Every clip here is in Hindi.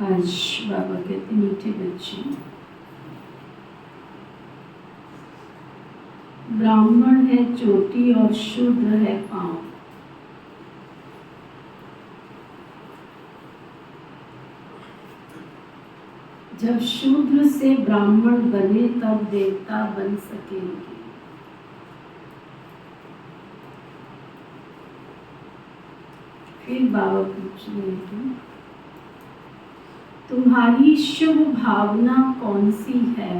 आज बाबा कहते मीठे बच्चे, ब्राह्मण है चोटी और शूद्र है पांव। जब शूद्र से ब्राह्मण बने तब देवता बन सकेंगे। फिर बाबा पूछ रहे हैं, तुम्हारी शुभ भावना कौन सी है?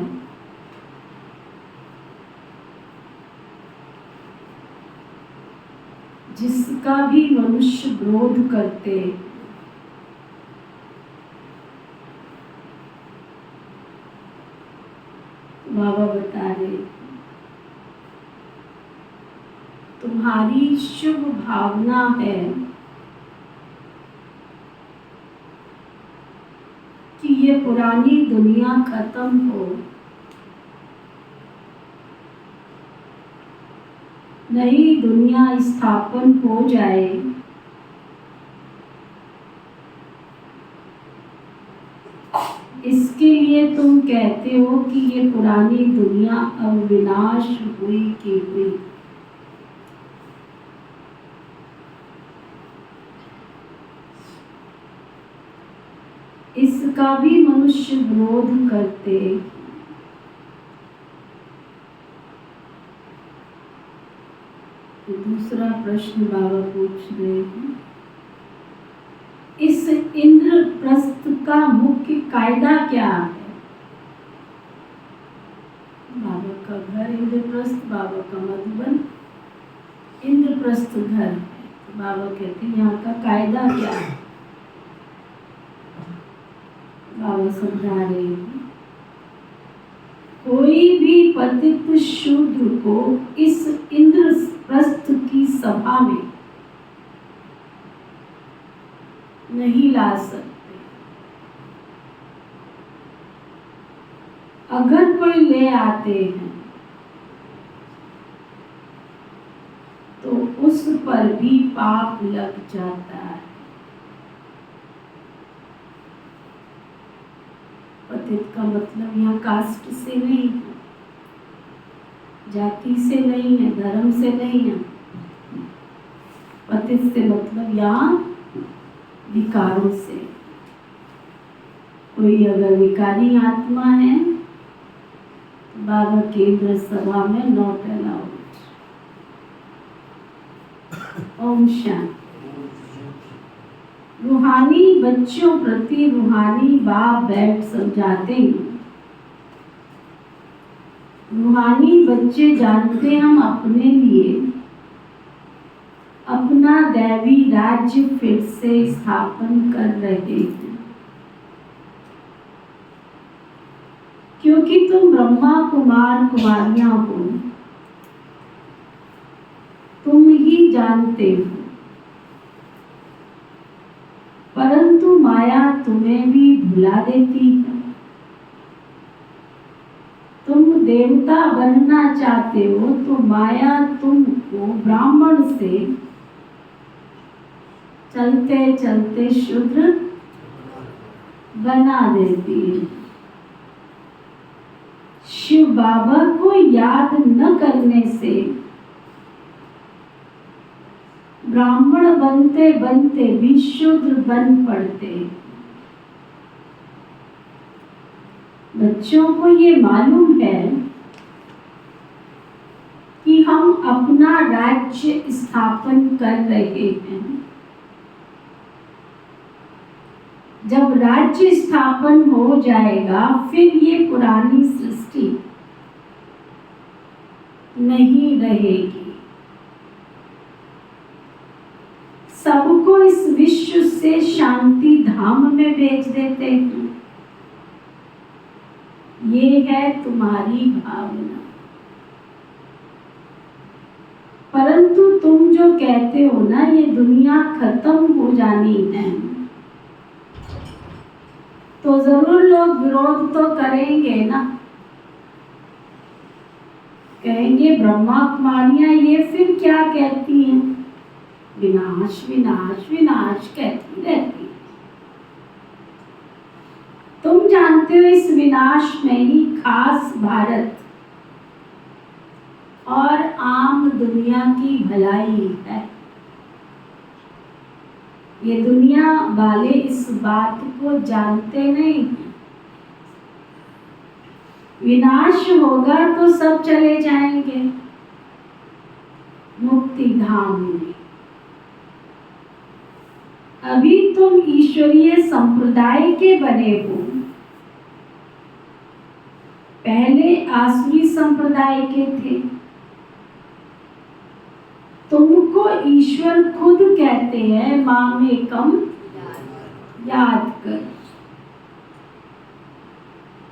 जिसका भी मनुष्य विरोध करते। बाबा बता रहे, तुम्हारी शुभ भावना है कि ये पुरानी दुनिया खत्म हो, नई दुनिया स्थापन हो जाए। इसके लिए तुम कहते हो कि ये पुरानी दुनिया अब विनाश हुई की हुई। इसका भी मनुष्य विरोध करते। दूसरा प्रश्न बाबा पूछ रहे हैं, इस इंद्रप्रस्थ का मुख्य कायदा क्या है? बाबा का घर इंद्रप्रस्थ, बाबा का मधुबन इंद्रप्रस्थ घर है। तो बाबा कहते हैं यहाँ का कायदा क्या है? बाबा समझा रहे हैं, कोई भी पतित शूद्र को इस इंद्रप्रस्थ की सभा में नहीं ला सकते। अगर कोई ले आते हैं तो उस पर भी पाप लग जाता है। पतित का मतलब यहाँ कास्ट से नहीं है, जाति से नहीं है, धर्म से नहीं है। पतित से मतलब यहाँ विकारों से। कोई अगर विकारी आत्मा है तो बाबा केंद्र सभा में नॉट अलाउड। ओम शांति। रूहानी बच्चों प्रति रूहानी बाप बैठ समझाते हैं। रूहानी बच्चे जानते हम अपने लिए अपना दैवी राज्य फिर से स्थापन कर रहे हैं, क्योंकि तुम ब्रह्मा कुमार कुमारियां हो। जानते हो, परंतु माया तुम्हें भी भुला देती है। तुम देवता बनना चाहते हो तो माया तुमको ब्राह्मण से चलते चलते शूद्र बना देती है। शिव बाबा को याद न करने से ब्राह्मण बनते बनते भी शूद्र बन पड़ते। बच्चों को ये मालूम है कि हम अपना राज्य स्थापन कर रहे हैं। जब राज्य स्थापन हो जाएगा फिर ये पुरानी सृष्टि नहीं रहेगी। सबको इस विश्व से शांति धाम में भेज देते हैं। ये है तुम्हारी भावना। परंतु तुम जो कहते हो ना ये दुनिया खत्म हो जानी है, तो जरूर लोग विरोध तो करेंगे ना। कहेंगे ब्रह्मा कुमारियां ये फिर क्या कहती हैं, विनाश विनाश विनाश कहती रहती। तुम जानते हो इस विनाश में ही खास भारत और आम दुनिया की भलाई है। ये दुनिया वाले इस बात को जानते नहीं। विनाश होगा तो सब चले जाएंगे मुक्ति धाम में। अभी तुम ईश्वरीय संप्रदाय के बने हो, पहले आसुरी संप्रदाय के थे। तुमको ईश्वर खुद कहते हैं मामेकम याद कर।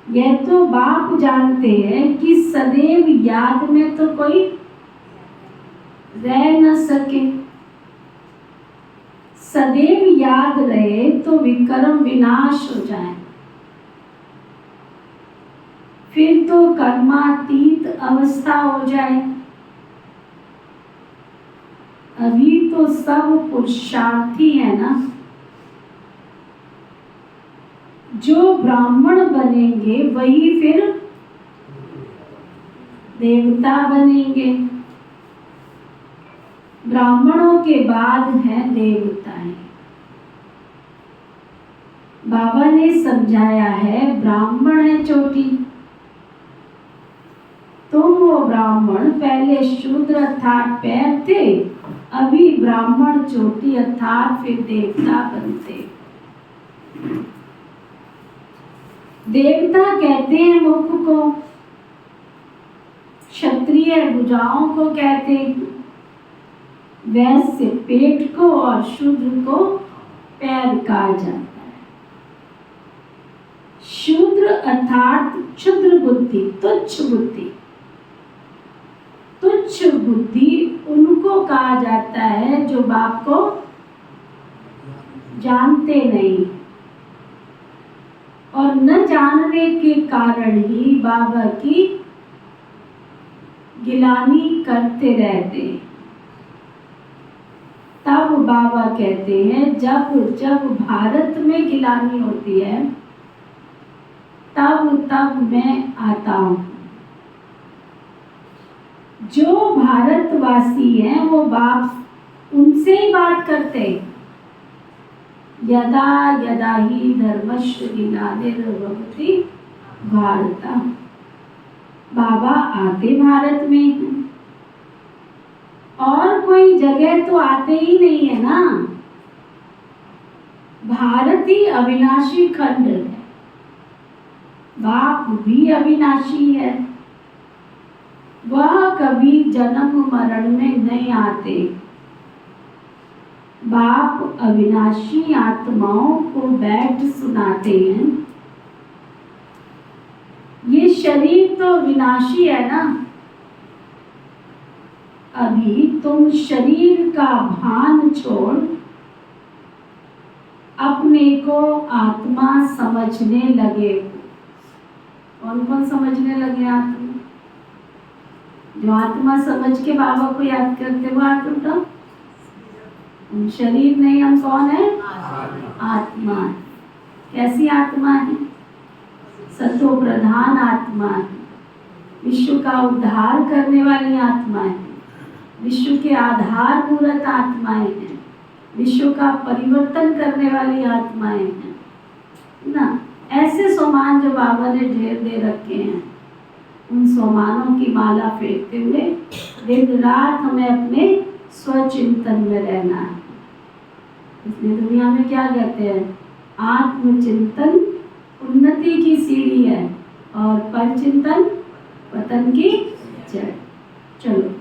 यह तो बाप जानते हैं कि सदैव याद में तो कोई रह न सके। सदैव याद रहे तो विक्रम विनाश हो जाए, फिर तो कर्मातीत अवस्था हो जाए। अभी तो सब पुरुषार्थी है ना। जो ब्राह्मण बनेंगे वही फिर देवता बनेंगे। ब्राह्मणों के बाद हैं देवताएं। बाबा ने समझाया है ब्राह्मण है चोटी। तुम वो ब्राह्मण पहले शूद्र अर्थात पैर थे, अभी ब्राह्मण चोटी अर्थात फिर देवता बनते। देवता कहते हैं मुख को, क्षत्रिय भुजाओं को कहते हैं, वैश्य पेट को और शूद्र को पैर कहा जाता है। शूद्र अर्थात क्षुद्र बुद्धि, तुच्छ बुद्धि। तुच्छ बुद्धि उनको कहा जाता है जो बाप को जानते नहीं और न जानने के कारण ही बाबा की गिलानी करते रहते। तब बाबा कहते हैं जब जब भारत में गिलानी होती है तब तब मैं आता हूँ। जो भारतवासी हैं वो बाप उनसे ही बात करते। यदा यदा ही धर्मस्य गिलानिर्भवति भारत। बाबा आते भारत में, और कोई जगह तो आते ही नहीं है ना। भारत ही अविनाशी खंड है, बाप भी अविनाशी है। वह कभी जन्म मरण में नहीं आते। बाप अविनाशी आत्माओं को बैठ सुनाते हैं। ये शरीर तो विनाशी है ना। अभी तुम शरीर का भान छोड़ अपने को आत्मा समझने लगे। कौन कौन समझने लगे आत्मा? जो आत्मा समझ के बाबा को याद करते वो हाथ उठाओ। हम शरीर नहीं, हम कौन है? आत्मा। कैसी आत्मा है? सतो प्रधान आत्मा है, विश्व का उद्धार करने वाली आत्मा है, विश्व के आधार मूर्त आत्माएं हैं, विश्व का परिवर्तन करने वाली आत्माएं हैं ना। ऐसे सोमान जो बाबा ने ढेर दे रखे हैं, उन सोमानों की माला फेंकते हुए दिन रात हमें अपने स्वचिंतन में रहना है। इसलिए दुनिया में क्या कहते हैं? आत्मचिंतन उन्नति की सीढ़ी है और परचिंतन पतन की जड़। चलो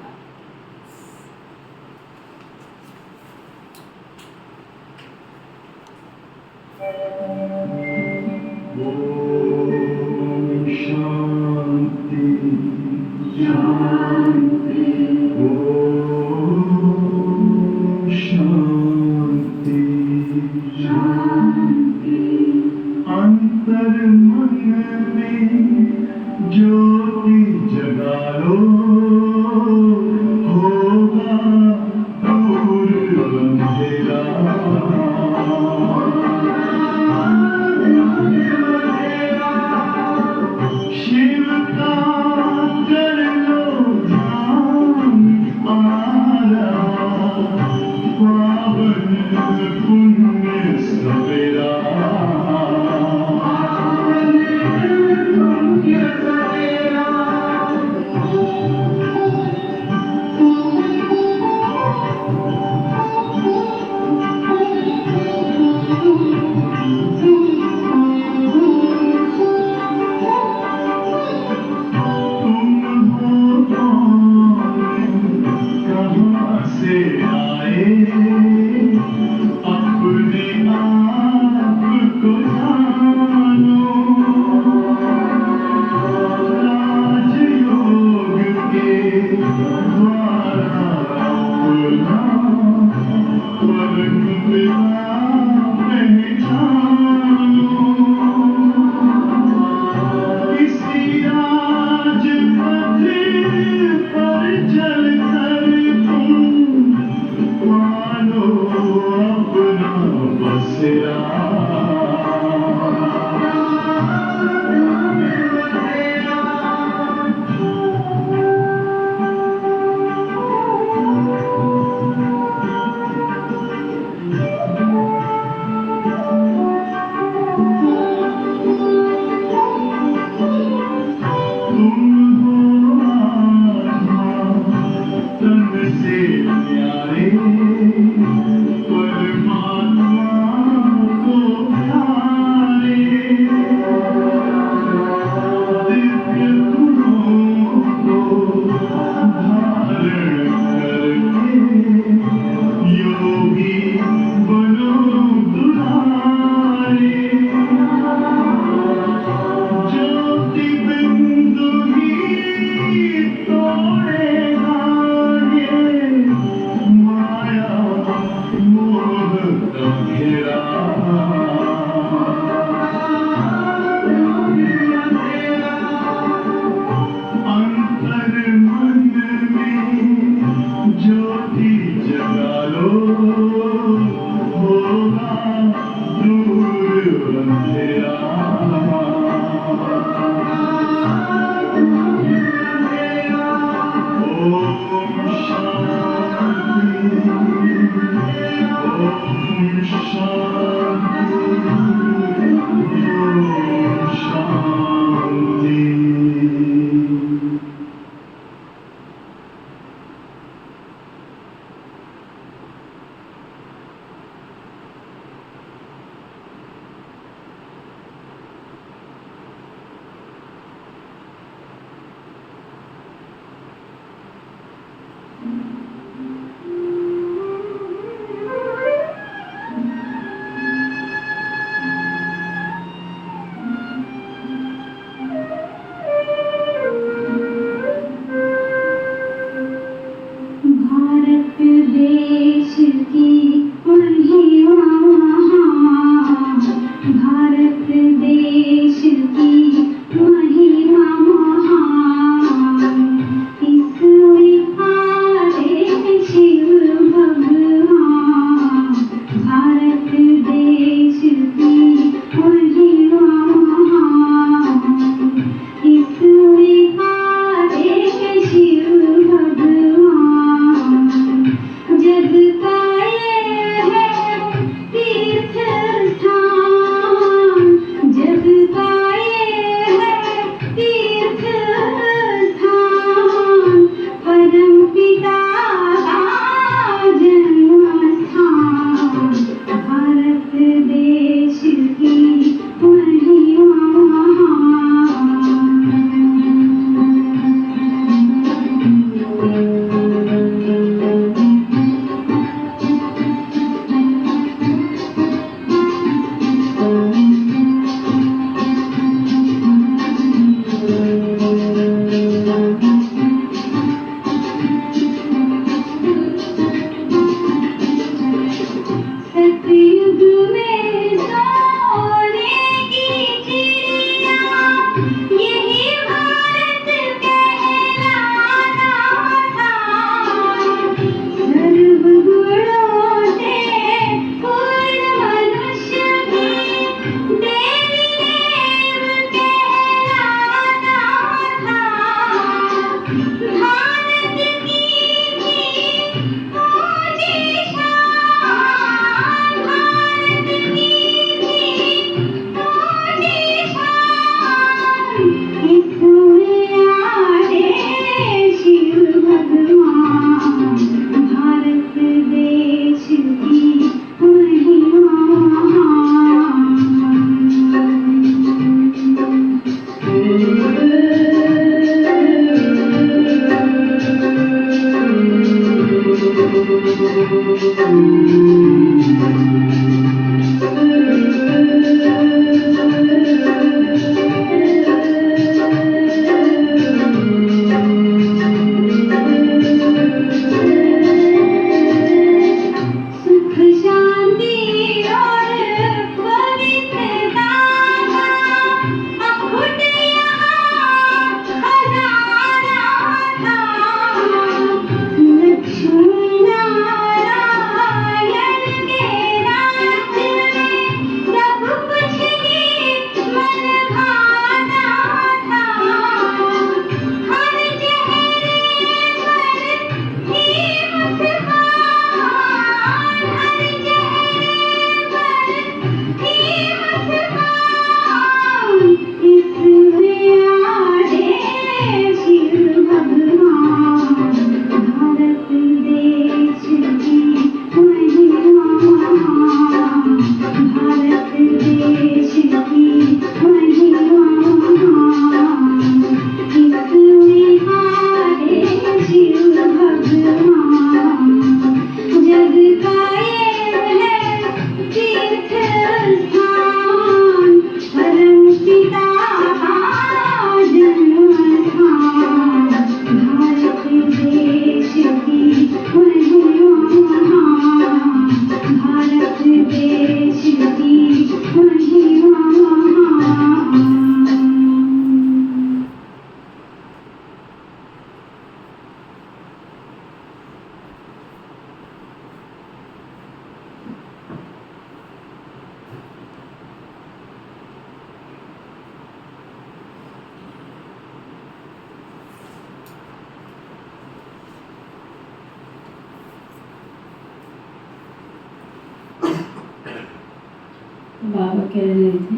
बाबा कह रहे थे,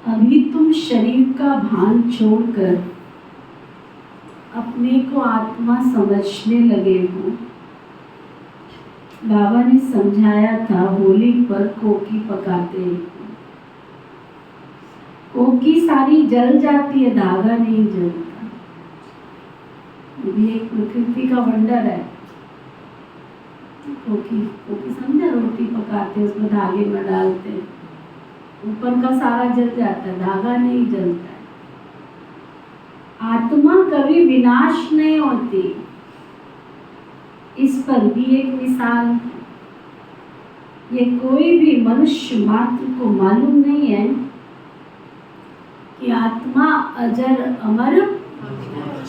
अभी तुम शरीर का भान छोड़कर अपने को आत्मा समझने लगे हो। बाबा ने समझाया था, होली पर कोकी पकाते हैं, कोकी सारी जल जाती है, धागा नहीं जलता। ये एक प्रकृति का वंडर है। कोकी समझा, रोटी पकाते उसमें धागे में डालते, ऊपर का सारा जल जाता है, धागा नहीं जलता है। आत्मा कभी विनाश नहीं होती। इस पर भी एक मिसाल है। ये कोई भी मनुष्य मात्र को मालूम नहीं है कि आत्मा अजर अमर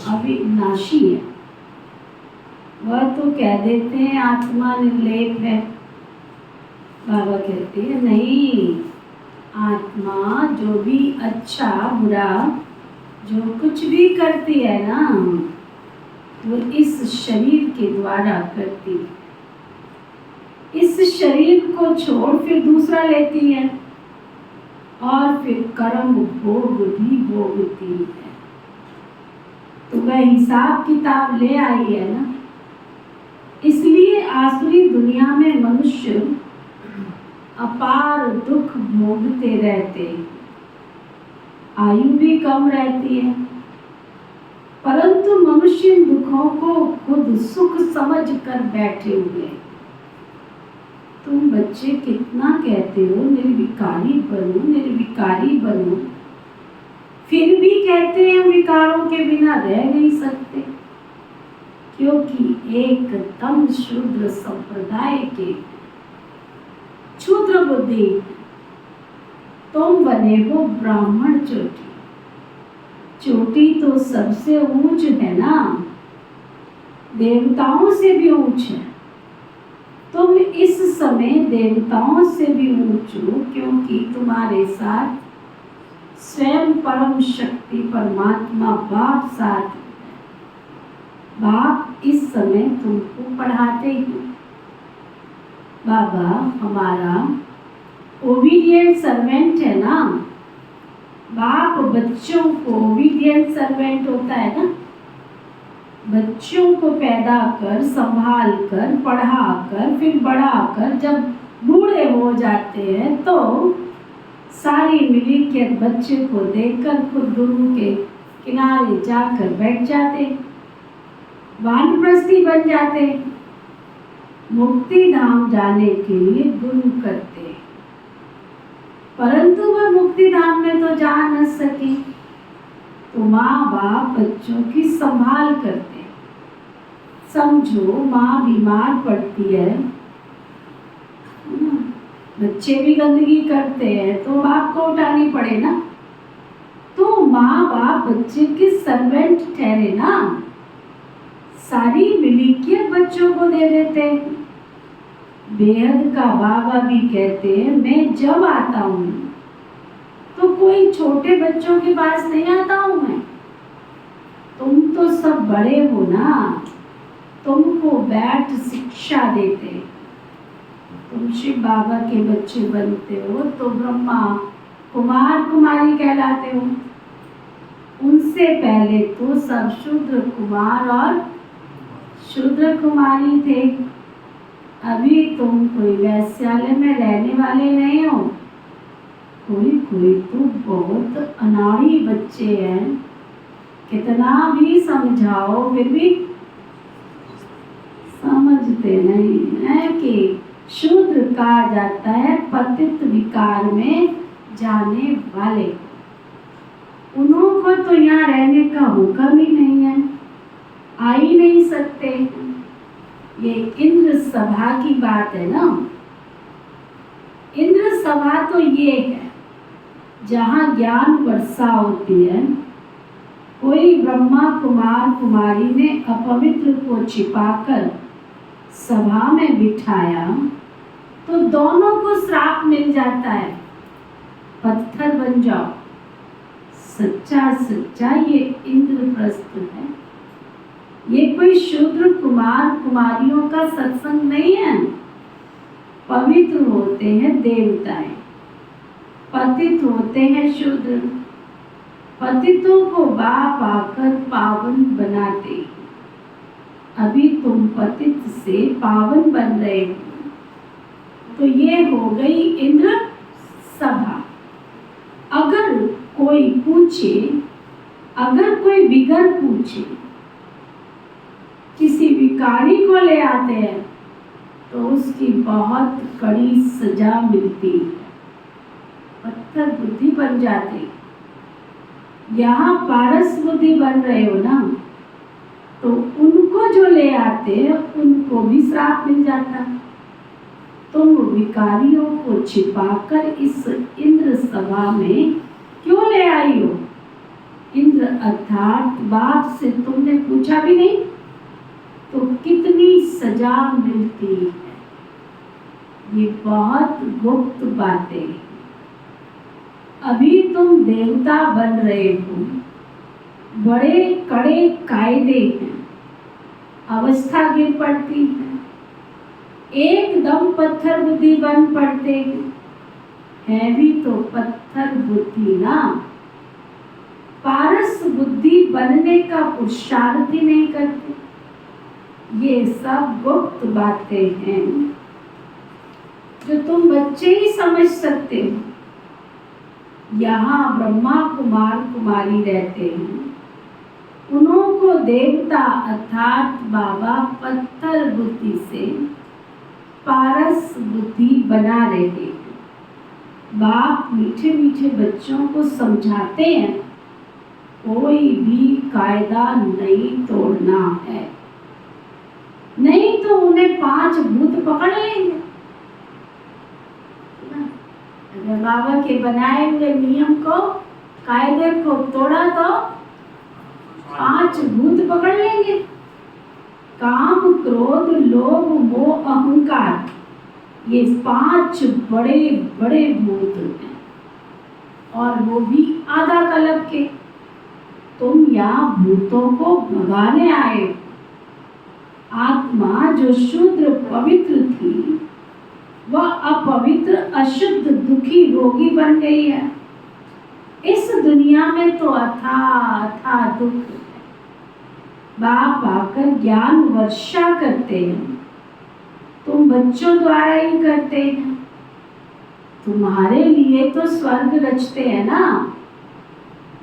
अविनाशी है। वह तो कह देते हैं आत्मा निर्लेप है। बाबा कहते हैं नहीं, आत्मा जो भी अच्छा बुरा जो कुछ भी करती है ना, वो इस शरीर के द्वारा करती है। इस शरीर को छोड़ फिर दूसरा लेती है और फिर कर्म भोग भी भोगती है। तो वह हिसाब किताब ले आई है ना। इसलिए आसुरी दुनिया में मनुष्य अपार दुख भोगते रहते, आयु भी कम रहती है, परंतु मनुष्य इन दुखों को खुद सुख समझ कर बैठे हुए। तुम बच्चे कितना कहते हो निर्विकारी बनो, निर्विकारी बनो, फिर भी कहते हैं विकारों के बिना रह नहीं सकते, क्योंकि एकदम शूद्र संप्रदाय के क्षुद्र बुद्धि। तुम बने हो ब्राह्मण चोटी, चोटी तो सबसे ऊंच है ना, देवताओं से भी ऊंच है। तुम इस समय देवताओं से भी ऊंच हो, क्योंकि तुम्हारे साथ स्वयं परम शक्ति परमात्मा बाप साथ है। बाप इस समय तुमको पढ़ाते ही। बाबा हमारा ओबीडियंट सर्वेंट है ना। बाप बच्चों को ओबीडियंट सर्वेंट होता है ना। बच्चों को पैदा कर, संभाल कर, पढ़ा कर, फिर बढ़ा कर जब बूढ़े हो जाते हैं तो सारी मिलीकियत बच्चे को देकर खुद गुरु के किनारे जाकर बैठ जाते। वानप्रस्थी बन जाते हैं, मुक्ति धाम जाने के लिए गुरु करते हैं, परंतु वह मुक्ति धाम में तो जा न सके, तो माँ बाप बच्चों की संभाल करते हैं। समझो माँ बीमार पड़ती है, बच्चे भी गंदगी करते हैं तो बाप को उठानी पड़े ना, तो माँ बाप बच्चे के सर्वेंट ठहरे ना, सारी मिल्कियत बच्चों को दे देते हैं। बेहद का बाबा भी कहते हैं, मैं जब आता हूँ तो कोई छोटे बच्चों के पास नहीं आता हूँ मैं, तुम तो सब बड़े हो ना, तुमको बैठ शिक्षा देते, तुम शिव बाबा के बच्चे बनते हो तो ब्रह्मा कुमार कुमारी कहलाते हो। उनसे पहले तो सब शूद्र कुमार और शूद्र कुमारी थे। अभी तुम कोई वैश्यालय में रहने वाले नहीं हो, कोई कोई तो बहुत अनाड़ी बच्चे हैं, कितना भी समझाओ फिर भी समझते नहीं है कि शूद्र कहा जाता है पतित विकार में जाने वाले। उन्होंने तो यहाँ रहने का हुक्म ही नहीं है, आ ही नहीं सकते। ये इंद्र सभा की बात है ना, इंद्र सभा तो ये है जहाँ ज्ञान वर्षा होती है। कोई ब्रह्मा कुमार कुमारी ने अपवित्र को छिपाकर सभा में बिठाया तो दोनों को श्राप मिल जाता है, पत्थर बन जाओ। सच्चा सच्चा ये इंद्रप्रस्थ है, ये कोई शूद्र कुमार कुमारियों का सत्संग नहीं है। पवित्र होते हैं देवताएं, पतित होते हैं शूद्र। पतितों को बाप आकर पावन बनाते। अभी तुम पतित से पावन बन रहे हो, तो ये हो गई इंद्र सभा। अगर कोई पूछे, अगर कोई बिगड़ पूछे, किसी भिखारी को ले आते हैं तो उसकी बहुत कड़ी सजा मिलती है, पत्थर बुद्धि बन जाती। यहाँ पारस बुद्धि बन रहे हो ना, तो उनको जो ले आते हैं उनको भी श्राप मिल जाता। तुम भिखारियों को छिपाकर इस इंद्र सभा में क्यों ले आई हो? इंद्र अर्थात बाप से तुमने पूछा भी नहीं तो कितनी सजा मिलती है। ये बहुत गुप्त बातें। अभी तुम देवता बन रहे हो, बड़े कड़े कायदे हैं, अवस्था गिर पड़ती है, एकदम पत्थर बुद्धि बन पड़ते हैं भी तो पत्थर बुद्धि ना। पारस बुद्धि बनने का पुरुषार्थ ही नहीं करते। ये सब गुप्त बातें हैं जो तुम बच्चे ही समझ सकते हो। यहाँ ब्रह्मा कुमार कुमारी रहते हैं, उनको देवता अर्थात बाबा पत्थर बुद्धि से पारस बुद्धि बना रहे हैं। बाप मीठे मीठे बच्चों को समझाते हैं, कोई भी कायदा नहीं तोड़ना है, नहीं तो उन्हें 5 भूत पकड़ लेंगे। अगर बाबा के बनाए हुए नियम को, कायदे को तोड़ा तो 5 भूत पकड़ लेंगे। काम क्रोध लोभ मोह अहंकार, ये 5 बड़े बड़े भूत हैं, और वो भी आधा कल्प के। तुम यहाँ भूतों को भगाने आए हो। आत्मा जो शुद्ध पवित्र थी वह अपवित्र अशुद्ध दुखी रोगी बन गई है। इस दुनिया में तो अथाह दुख है। बाप आकर ज्ञान वर्षा करते हैं, तुम बच्चों द्वारा ही करते हैं। तुम्हारे लिए तो स्वर्ग रचते हैं ना,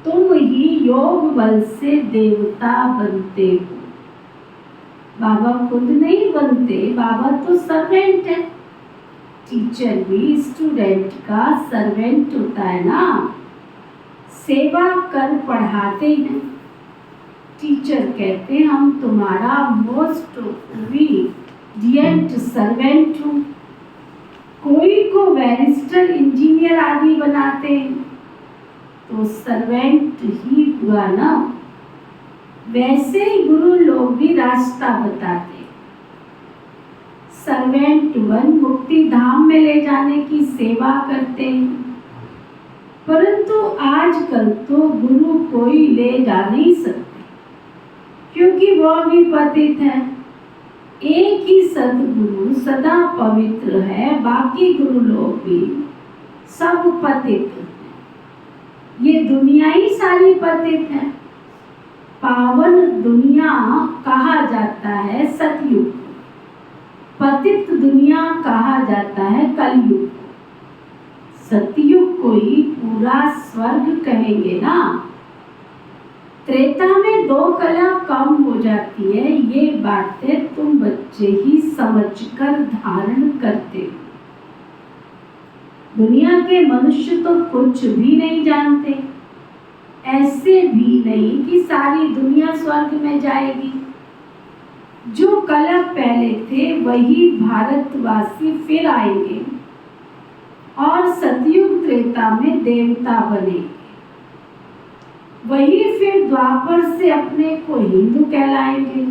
तुम ही योग बल से देवता बनते हो। बाबा खुद नहीं बनते, बाबा तो सर्वेंट है। टीचर भी स्टूडेंट का सर्वेंट होता है ना, सेवा कर पढ़ाते हैं। टीचर कहते हैं हम तुम्हारा मोस्ट ओबीडिएंट सर्वेंट हूँ। कोई को बैरिस्टर, इंजीनियर आदि बनाते हैं तो सर्वेंट ही हुआ ना। वैसे ही गुरु लोग भी रास्ता बताते। सर्वेंट वन मुक्ति धाम में ले जाने की सेवा करते हैं, परंतु आजकल तो गुरु कोई ले जा नहीं सकते, क्योंकि वह भी पतित है। एक ही सदगुरु सदा पवित्र है, बाकी गुरु लोग भी सब पतित हैं। ये दुनिया ही सारी पतित है। पावन दुनिया कहा जाता है सतयुग, पतित दुनिया कहा जाता है कलयुग। सतयुग को ही पूरा स्वर्ग कहेंगे ना। त्रेता में 2 कला कम हो जाती है, ये बातें तुम बच्चे ही समझकर धारण करते हो। दुनिया के मनुष्य तो कुछ भी नहीं जानते, ऐसे भी नहीं कि सारी दुनिया स्वर्ग में जाएगी। जो कला पहले थे वही भारतवासी फिर आएंगे और सतयुग त्रेता में देवता बनेंगे। वही फिर द्वापर से अपने को हिंदू कहलाएंगे।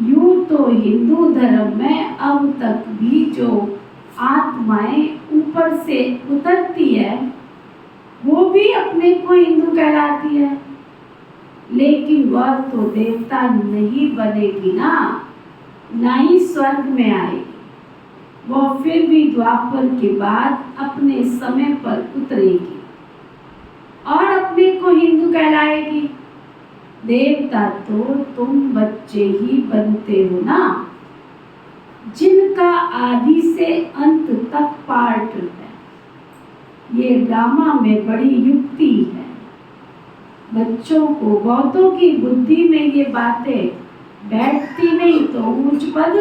यूं तो हिंदू धर्म में अब तक भी जो आत्माएं ऊपर से उतरती है वो भी अपने को हिंदू कहलाती है, लेकिन वह तो देवता नहीं बनेगी ना, ना ही स्वर्ग में आएगी। वह फिर भी द्वापर के बाद अपने समय पर उतरेगी और अपने को हिंदू कहलाएगी। देवता तो तुम बच्चे ही बनते हो ना, जिनका आदि से अंत तक पार्ट है। ये ड्रामा में बड़ी युक्ति है। बच्चों को, बहुतों की बुद्धि में ये बातें बैठती नहीं तो ऊंच पद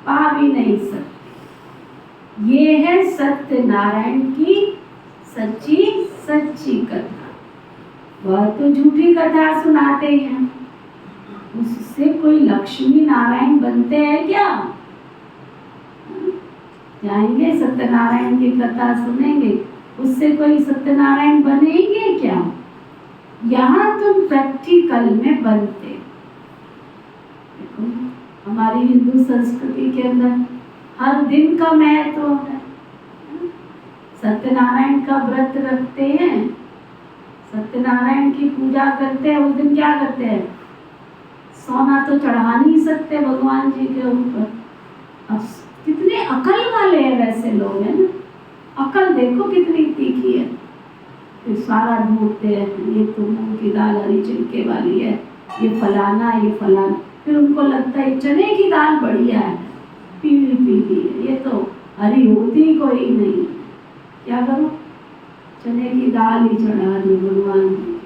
पा भी नहीं सकते। ये है सत्यनारायण की सच्ची सच्ची कथा। वह तो झूठी कथा सुनाते हैं, उससे कोई लक्ष्मी नारायण बनते हैं क्या? जाएंगे सत्यनारायण की कथा सुनेंगे, उससे कोई सत्यनारायण बनेंगे क्या? यहाँ तुम प्रैक्टिकल में बनते। देखो हमारी हिंदू संस्कृति के अंदर हर दिन का महत्व है। सत्यनारायण का व्रत रखते हैं, सत्यनारायण की पूजा करते हैं। उस दिन क्या करते हैं? सोना तो चढ़ा नहीं सकते भगवान जी के ऊपर। अब कितने अकल वाले हैं वैसे लोग, हैं ना। अकल देखो कितनी तीखी है। फिर सारा ढूंढते हैं, ये तो मूंग की दाल हरी छिलके वाली है, ये फलाना ये फलाना। फिर उनको लगता है चने की दाल बढ़िया है, पीली पीली है, ये तो हरी होती कोई नहीं। क्या करो? चने की दाल ही चढ़ा दो भगवान जी।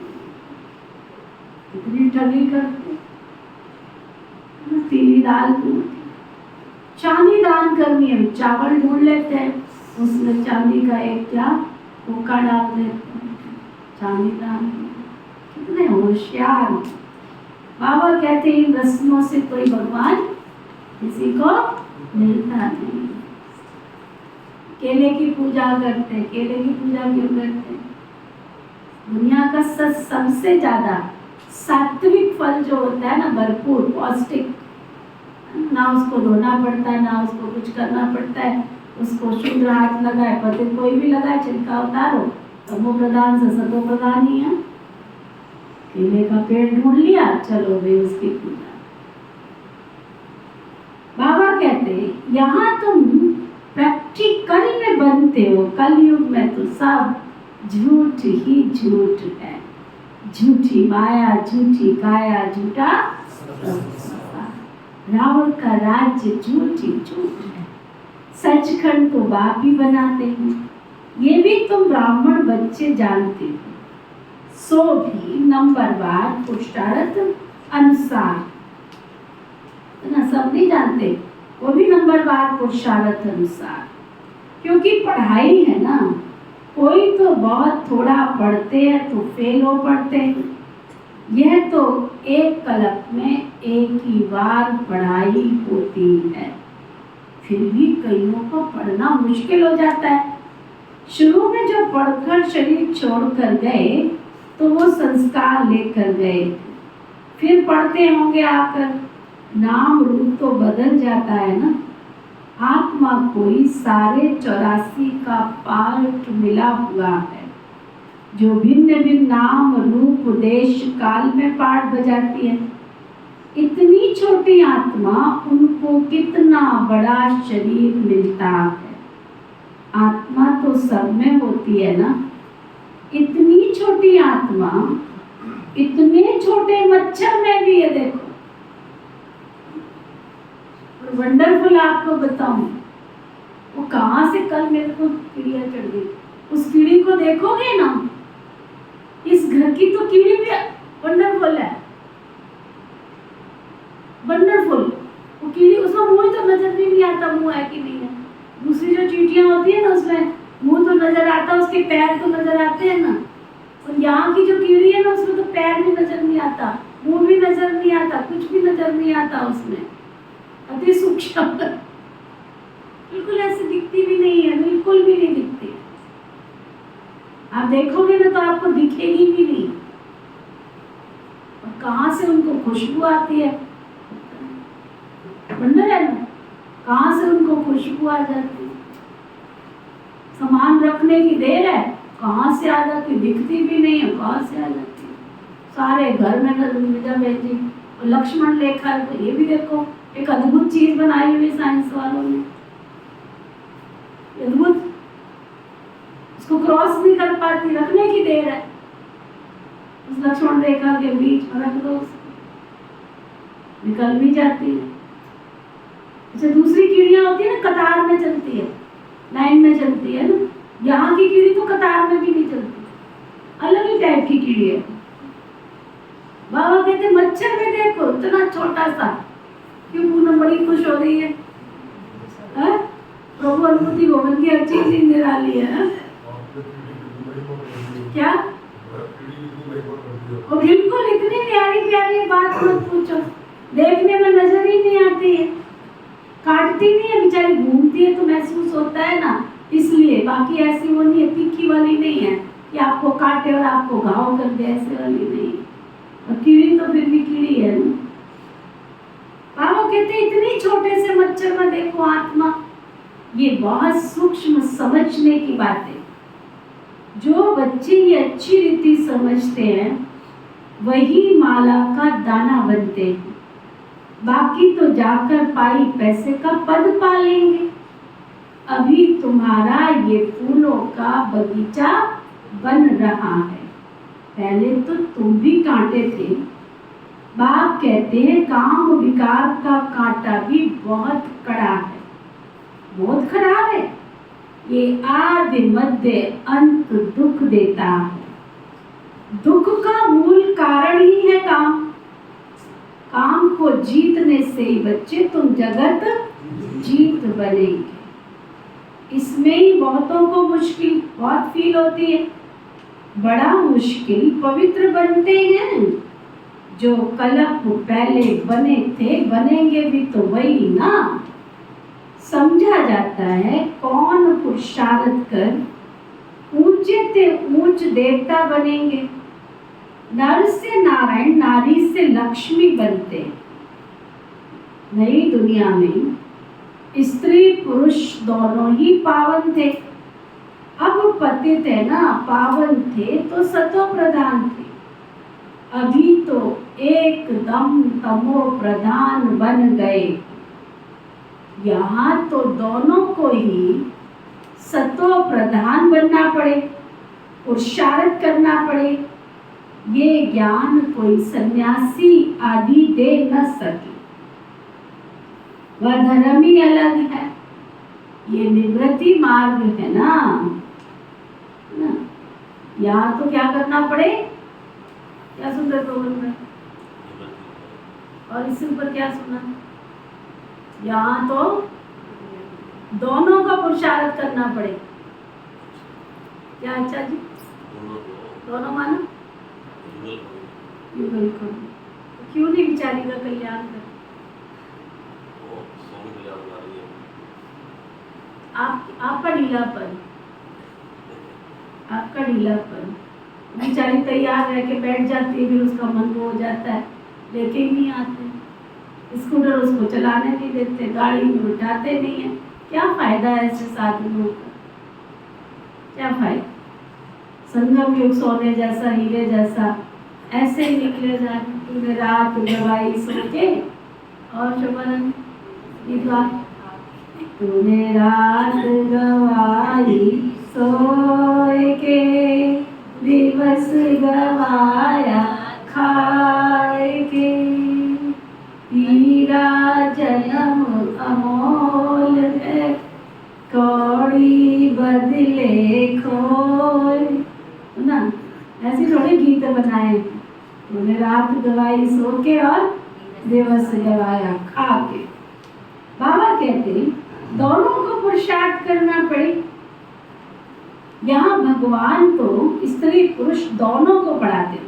इतनी ठगी करते। पीली दाल, चांदी दान करनी है, चावल ढूंढ लेते हैं, उसमें चांदी का एक क्या हुक्का डाल देते हैं, चांदी दान। कितने होशियार। बाबा कहते हैं इन रस्मों से कोई भगवान किसी को मिलता नहीं। केले की पूजा करते हैं, केले की पूजा क्यों करते हैं? दुनिया का सबसे ज्यादा सात्विक फल जो होता है ना, भरपूर पौष्टिक, ना उसको धोना पड़ता है, ना उसको कुछ करना पड़ता है, उसको शुद्ध हाथ लगाए, पति कोई भी लगाए, छिलका उतारो, तमो प्रधान से सतो प्रधान ही है। केले का पेड़ ढूंढ लिया, चलो भाई उसकी पूजा। बाबा कहते यहाँ तुम प्रैक्टिकल में बनते हो। कलयुग में तो सब झूठ ही झूठ है। झूठी माया, झूठी काया, झूठा रावण का राज्य झूठ ही झूठ है। सचखंड को बाप ही बनाते हैं, ये भी तुम ब्राह्मण बच्चे जानते हो। सो भी नंबरवार पुरुषार्थ अनुसार सब नहीं जानते, वो भी नंबरवार पुरुषार्थ अनुसार, क्योंकि पढ़ाई है ना, कोई तो बहुत थोड़ा पढ़ते हैं तो फेल हो पढ़ते हैं। यह तो एक कल्प में एक ही बार पढ़ाई होती है, फिर भी कईयों को पढ़ना मुश्किल हो जाता है। शुरू में जो पढ़कर शरीर छोड़कर गए तो वो संस्कार लेकर गए, फिर पढ़ते होंगे आकर, नाम रूप तो बदल जाता है ना। आत्मा कोई सारे 84 का पार्ट मिला हुआ है, जो भिन्न भिन्न नाम रूप देश काल में पार्ट बजाती है। इतनी छोटी आत्मा, उनको कितना बड़ा शरीर मिलता है। आत्मा तो सब में होती है ना, इतनी छोटी आत्मा इतने छोटे मच्छर में भी है। देखो वंडरफुल, आपको बताऊं, वो कहां से कल मेरे को कीड़ियां चढ़ गई। उस कीड़ी को देखोगे ना, इस घर की तो कीड़ी भी वंडरफुल है, वंडरफुल। वो कीड़ी, उसमें मुंह तो नजर भी नहीं आता मुंह है कि नहीं है। दूसरी जो चींटियां होती है ना, उसमें मुंह तो नजर आता, उसके पैर तो नजर आते हैं ना। और यहाँ की जो कीड़ी है ना, उसमें तो पैर भी नजर नहीं आता, मुंह भी नजर नहीं आता, कुछ भी नजर नहीं आता उसमें, अति सूक्ष्म, बिल्कुल ऐसे दिखती भी नहीं है, बिल्कुल भी नहीं दिखती। आप देखोगे ना तो आपको दिखेगी भी नहीं। और कहां से उनको खुशबू आती है, वंडर है ना, कहां से उनको खुशबू आ जाती है। सामान रखने की देर है, कहां से आ जाती, दिखती भी नहीं है, कहां से आ जाती है। सारे घर में नजर भेजी। और लक्ष्मण रेखा, तो ये भी देखो एक अद्भुत चीज बनाई हुई साइंस वालों ने, अद्भुत। उसको क्रॉस नहीं कर पाती, रखने की देर है, उस लक्ष्मण रेखा के बीच में रख दो, निकल भी जाती है। अच्छा, दूसरी कीड़ियां होती है ना, कतार में चलती है, लाइन में चलती है ना, यहाँ की कीड़ी तो कतार में भी नहीं चलती, अलग ही टाइप की कीड़ी है। बाबा कहते मच्छर में देखो इतना छोटा सा, क्यों पूनम बड़ी खुश हो रही है? प्रभु अनुभूति गोविंद की हर चीज ही निराली है। क्या? और बिल्कुल इतनी प्यारी प्यारी बात मत पूछो, देखने में नजर ही नहीं आती है, काटती नहीं है बेचारी, घूमती है तो महसूस होता है ना, इसलिए। बाकी ऐसी वो नहीं है, तीखी वाली नहीं है कि आपको काटे और आपको घाव कर दे, ऐसे वाली नहीं है। और कीड़ी तो फिर भी कीड़ी है ना। बाबा कहते इतनी छोटे से मच्छर में देखो आत्मा, ये बहुत सूक्ष्म समझने की बात है। जो बच्चे ये अच्छी रीति समझते हैं वही माला का दाना बनते हैं, बाकी तो जाकर पाई पैसे का पद पा लेंगे। अभी तुम्हारा ये फूलों का बगीचा बन रहा है, पहले तो तुम भी कांटे थे। बाप कहते हैं काम विकार का कांटा भी बहुत कड़ा है, बहुत खराब है। ये आदि मध्य अंत दुख देता है। दुख का मूल कारण ही है काम। काम को जीतने से ही बच्चे तुम जगत जीत बनेंगे। इसमें ही बहुतों को मुश्किल बहुत फील होती है। बड़ा मुश्किल पवित्र बनते हैं, जो कल्प पहले बने थे बनेंगे भी तो वही ना। समझा जाता है कौन पुरुषार्थ कर ऊंचे से ऊंच देवता बनेंगे। नर से नारायण, नारी से लक्ष्मी बनते। नई दुनिया में स्त्री पुरुष दोनों ही पावन थे। अब पतित है ना, पावन थे तो सतो प्रधान थे। अभी तो एकदम तमो प्रधान बन गए। यहाँ तो दोनों को ही सतो प्रधान बनना पड़े, पुरुषार्थ करना पड़े। ये ज्ञान कोई सन्यासी आदि दे न सके। वह धर्म ही अलग है, ये निवृत्ति मार्ग है ना। यहाँ तो क्या करना पड़े, क्या सुंदर प्रबंध है। और इससे ऊपर क्या सुना, यहाँ तो दोनों का पुरुषार्थ करना पड़े। क्या अच्छा जी? दोनों मानो युगल करो। क्यों नहीं बिचारी का कल्याण कर? आपका ढीलापन, आपका ढीलापन। बेचारी तैयार रह के बैठ जाती है, फिर उसका मन वो हो जाता है, लेके ही नहीं आते, स्कूटर उसको चलाने नहीं देते, गाड़ी में उठाते नहीं है। क्या फायदा है ऐसे साधनों का? क्या फायदा? संगम युग सोने जैसा, हीरे जैसा, ऐसे ही निकले जा रहे। रात गवाई सो के, और शोभन तूने रात गवाई सोए के, दिवस गवाया खाए के, हीरा जन्म अमोल है, कौड़ी बदले खोए ना। ऐसे थोड़े गीत बनाए। तूने रात गवाई सो के और दिवस गवाया खा के। बाबा कहते दोनों को पुरुषार्थ करना पड़े। यहाँ भगवान तो स्त्री पुरुष दोनों को पढ़ाते,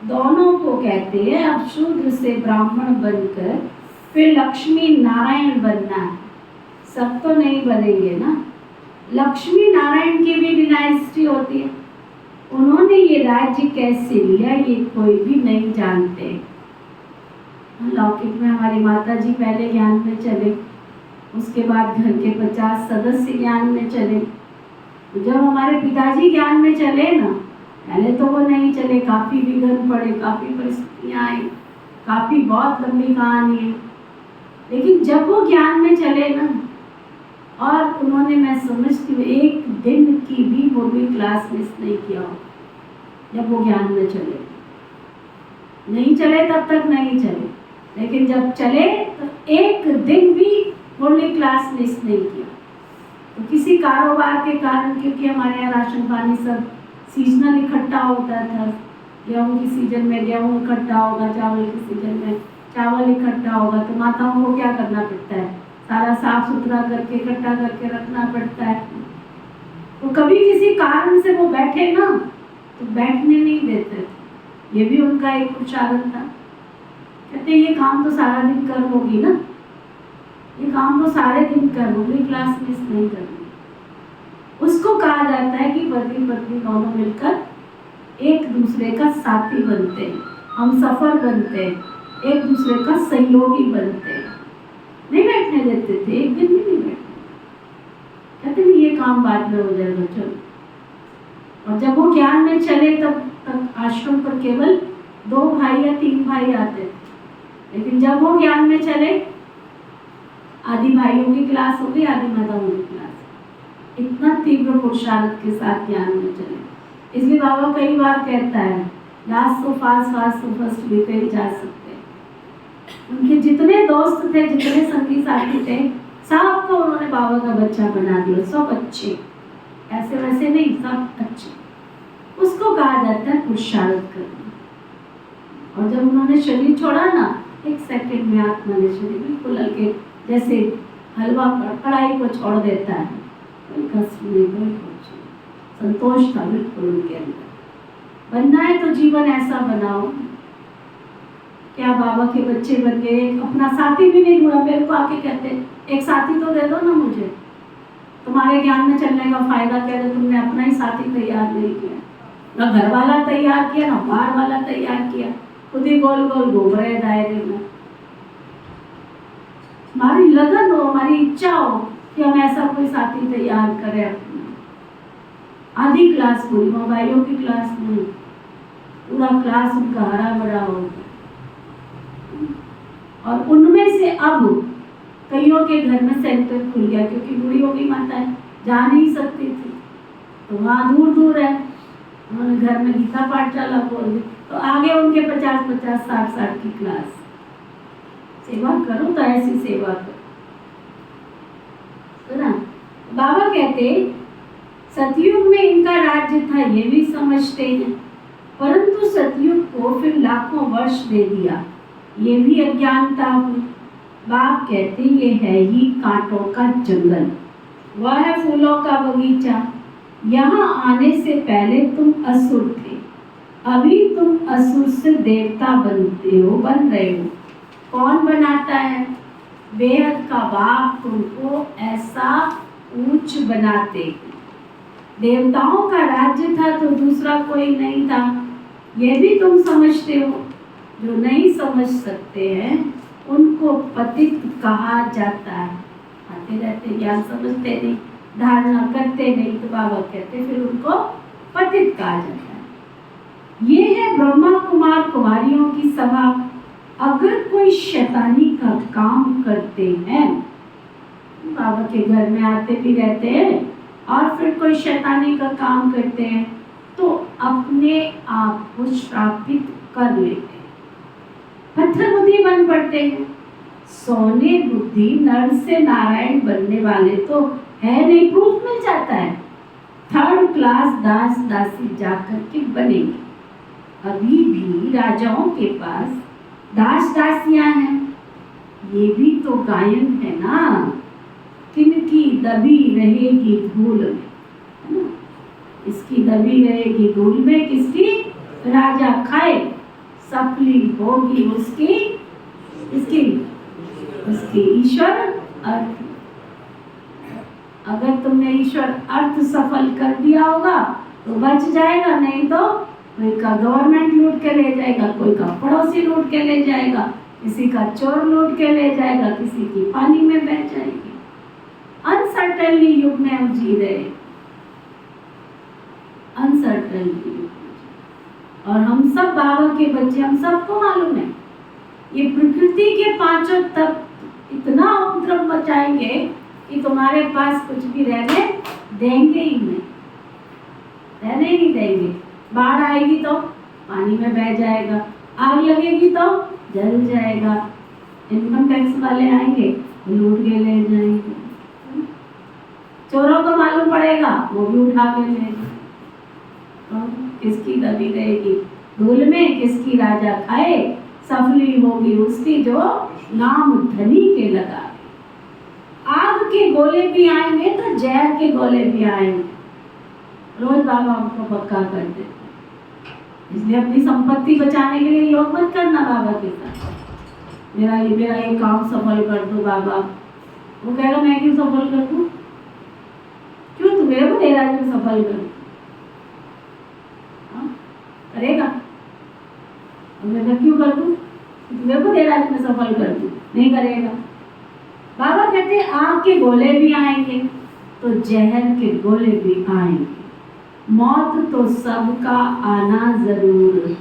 दोनों को कहते हैं अब शूद्र से ब्राह्मण बनकर फिर लक्ष्मी नारायण बनना है। सब तो नहीं बनेंगे ना। लक्ष्मी नारायण की भी डिनाइस्टी होती है। उन्होंने ये राज्य कैसे लिया ये कोई भी नहीं जानते। लौकिक में हमारी माता जी पहले ज्ञान में चले, उसके बाद घर के 50 सदस्य ज्ञान में चले। जब हमारे पिताजी ज्ञान में चले ना, पहले तो वो नहीं चले, काफी विघ्न पड़े, काफी परिस्थितियां आई, काफी बहुत लंबी कहानी है। लेकिन जब वो ज्ञान में चले ना, और उन्होंने, मैं समझती हूँ, एक दिन की भी वो भी क्लास मिस नहीं किया हो। जब वो ज्ञान में चले, नहीं चले तब तक नहीं चले, लेकिन जब चले तो एक दिन भी मुरली क्लास मिस नहीं किया। तो किसी कारोबार के कारण, क्योंकि हमारे यहाँ राशन पानी सब सीजनल इकट्ठा होता था, गेहूँ की सीजन में गेहूँ इकट्ठा होगा, चावल की सीजन में चावल इकट्ठा होगा, तो माताओं को क्या करना पड़ता है? सारा साफ सुथरा करके इकट्ठा करके रखना पड़ता है। तो कभी किसी कारण से वो बैठे ना, तो बैठने नहीं देते। ये भी उनका एक पुरुषार्थ था। कहते ये काम तो सारा दिन कर होगी ना, ये काम तो सारे दिन कर होगी, क्लास मिस नहीं करनी। उसको कहा जाता है कि पति पत्नी दोनों मिलकर एक दूसरे का साथी बनते हैं, हम सफर बनते हैं, एक दूसरे का सहयोगी बनते हैं। नहीं बैठने देते थे, एक दिन भी नहीं बैठने। कहते नहीं ये काम बाद में हो जाएगा, चलो। और जब वो ज्ञान में चले तब तक आश्रम पर केवल 2 भाई या 3 भाई आते थे, लेकिन जब वो ज्ञान में चले, आदि भाइयों की क्लास हो गई, आदि माताओं की क्लास। इतना तीव्र पुरुषार्थ के साथ ज्ञान में चले। इसलिए बाबा कई बार कहता है, लास्ट तो फास्ट फास्ट तो फर्स्ट भी कहीं जा सकते। उनके जितने दोस्त थे, जितने संगी साथी थे, सबको उन्होंने बाबा का बच्चा बना दिया। सब अच्छे, ऐसे वैसे नहीं, सब अच्छे। उसको कहा जाता है पुरुषार्थ करना। और जब उन्होंने शरीर छोड़ा ना, 1 सेकंड में आत्मा ने शरीर बिल्कुल हल्के, जैसे हलवा कढ़ाई को छोड़ देता है, कोई कष्ट नहीं, कोई कुछ नहीं, संतोष था बिल्कुल उनके अंदर। बनना है तो जीवन ऐसा बनाओ। क्या बाबा के बच्चे बन गए, अपना साथी भी नहीं ढूंढा। मेरे को आके कहते एक साथी तो दे दो ना मुझे, तुम्हारे ज्ञान में चलने का फायदा क्या है? तुमने अपना ही साथी तैयार नहीं किया, ना घर वाला तैयार किया, ना बाहर वाला तैयार किया, खुद ही गोल गोल घूम रहे दायरे में। हमारी लगन हो, हमारी इच्छा हो कि हम ऐसा कोई साथी तैयार करें अपना। आधी क्लास पूरी, मोबाइलों की क्लास नहीं, पूरा क्लास उनका हरा भरा होगा। और उनमें से अब कईयों के घर में सेंटर खुल गया, क्योंकि बूढ़ी होगी माताएं, जा नहीं सकती थी, तो वहाँ दूर दूर है, उन्होंने घर में गीता पाठशाला खोल दी। तो आगे उनके 50-50, 60-60 की क्लास। सेवा करो तो ऐसी सेवा करो, तो ना। बाबा कहते सतयुग में इनका राज्य था, ये भी समझते हैं, परंतु सतयुग को फिर लाखों वर्ष दे दिया, ये भी अज्ञानता हुई। बाप कहते ये है ही कांटों का जंगल, वह है फूलों का बगीचा। यहाँ आने से पहले तुम असुर थे, अभी तुम असुर से देवता बन रहे हो। कौन बनाता है? बेहद का बाप तुमको ऐसा ऊंच बनाते। देवताओं का राज्य था तो दूसरा कोई नहीं था, यह भी तुम समझते हो। जो नहीं समझ सकते हैं उनको पतित कहा जाता है। आते रहते ज्ञान समझते नहीं, धारणा करते नहीं, तो बाबा कहते फिर उनको पतित कहा जाता है। ये है ब्रह्मा कुमार कुमारियों की सभा। अगर कोई शैतानी का काम करते हैं, बाबा के घर में आते भी रहते हैं और फिर कोई शैतानी का काम करते हैं तो अपने आप को श्रापित कर लेते हैं, पत्थर बुद्धि बन पड़ते हैं। सोने बुद्धि नर से नारायण बनने वाले तो है नहीं, प्रूफ मिल जाता है। 3rd क्लास दास दासी जाकर के बनेंगे। अभी भी राजाओं के पास दास दासियां हैं, ये भी तो गायन है ना। किनकी दबी रहेगी धूल में, है ना? इसकी दबी रहेगी धूल में, किसकी? राजा खाए सफली होगी उसकी, इसकी उसकी ईश्वर अर्थ। अगर तुमने ईश्वर अर्थ सफल कर दिया होगा तो बच जाएगा, नहीं तो कोई का गवर्नमेंट लूट के ले जाएगा, कोई का पड़ोसी लूट के ले जाएगा, किसी का चोर लूट के ले जाएगा, किसी की पानी में बह जाएगी। अनसर्टेनली युग में हम जी रहे, अनसर्टेनली। और हम सब बाबा के बच्चे, हम सबको मालूम है ये प्रकृति के 5 तत्व इतना उपद्रव मचाएंगे कि तुम्हारे पास कुछ भी रहने देंगे ही नहीं, रहने ही नहीं देंगे। बाढ़ आएगी तो पानी में बह जाएगा, आग लगेगी तो जल जाएगा, इनकम टैक्स वाले आएंगे लूट के ले जाएंगे, चोरों को मालूम पड़ेगा वो भी उठा के ले जाएंगे। तो किसकी दबी रहेगी धूल में, किसकी राजा खाए सफली होगी उसकी जो नाम धनी के लगा। आग के गोले भी आएंगे तो जहर के गोले भी आएंगे। रोज बाबा हमको पक्का कर देते, इसलिए अपनी संपत्ति बचाने के लिए योग मत करना बाबा के साथ। मेरा ये काम सफल कर दो बाबा। वो कहेगा मैं क्यों सफल कर दूं? क्यों तू मेरे को दे रहा है सफल कर? करेगा? मैं क्यों कर दूं? मेरे को दे रहा है मैं सफल कर दूं, नहीं करेगा। बाबा कहते हैं आग के गोले भी आएंगे तो जहर के गोले भी आएंगे, मौत तो सबका आना जरूर है,